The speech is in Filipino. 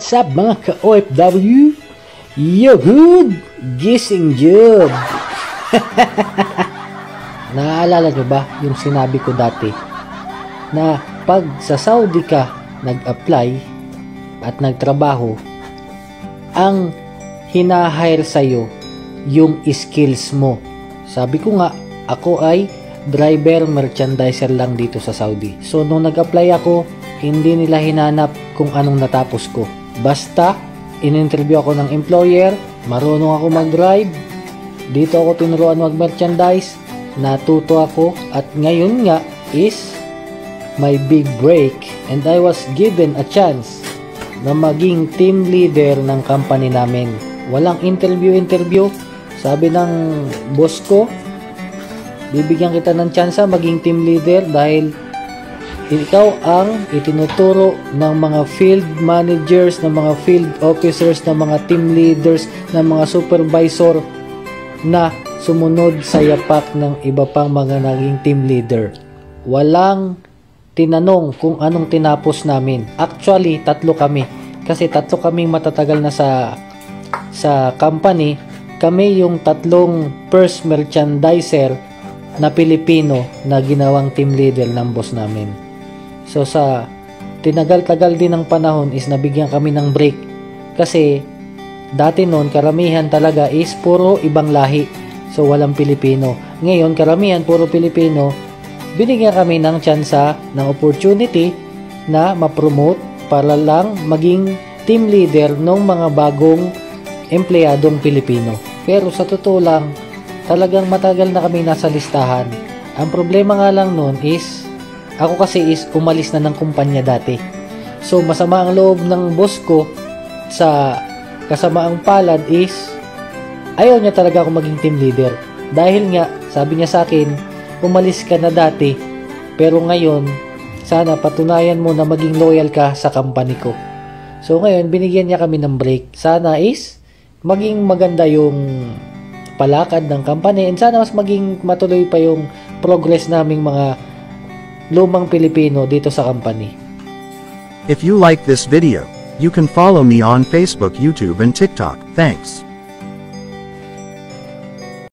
What's up mga ka-OFW? Yo good! Gising job! Naaalala nyo ba yung sinabi ko dati na pag sa Saudi ka nag-apply at nagtrabaho, ang hinahire sa'yo yung skills mo. Sabi ko nga, ako ay driver merchandiser lang dito sa Saudi. So nung nag-apply ako, hindi nila hinanap kung anong natapos ko. Basta, in-interview ako ng employer, marunong ako mag-drive, dito ako tinuruan mag-merchandise, natuto ako, at ngayon nga is my big break and I was given a chance na maging team leader ng company namin. Walang interview, sabi ng boss ko, bibigyan kita ng chance maging team leader dahil ikaw ang itinuturo ng mga field managers, ng mga field officers, ng mga team leaders, ng mga supervisor na sumunod sa yapak ng iba pang mga naging team leader. Walang tinanong kung anong tinapos namin. Actually, 3 kami. Kasi 3 kaming matatagal na sa company. Kami yung 3 first merchandiser na Pilipino na ginawang team leader ng boss namin. So sa tinagal-tagal din ng panahon is nabigyan kami ng break kasi dati noon karamihan talaga is puro ibang lahi, so walang Pilipino. Ngayon karamihan puro Pilipino, binigyan kami ng tsansa, ng opportunity na ma-promote para lang maging team leader ng mga bagong empleyadong Pilipino. Pero sa totoo lang, talagang matagal na kami nasa listahan. Ang problema nga lang noon is ako kasi is umalis na ng kumpanya dati. So masama ang loob ng boss ko sa kasamaang palad is ayaw niya talaga ako maging team leader. Dahil nga sabi niya sa akin, umalis ka na dati pero ngayon sana patunayan mo na maging loyal ka sa company ko. So ngayon binigyan niya kami ng break. Sana is maging maganda yung palakad ng company and sana mas maging matuloy pa yung progress naming mga lumang Pilipino dito sa company. If you like this video, you can follow me on Facebook, YouTube and TikTok. Thanks.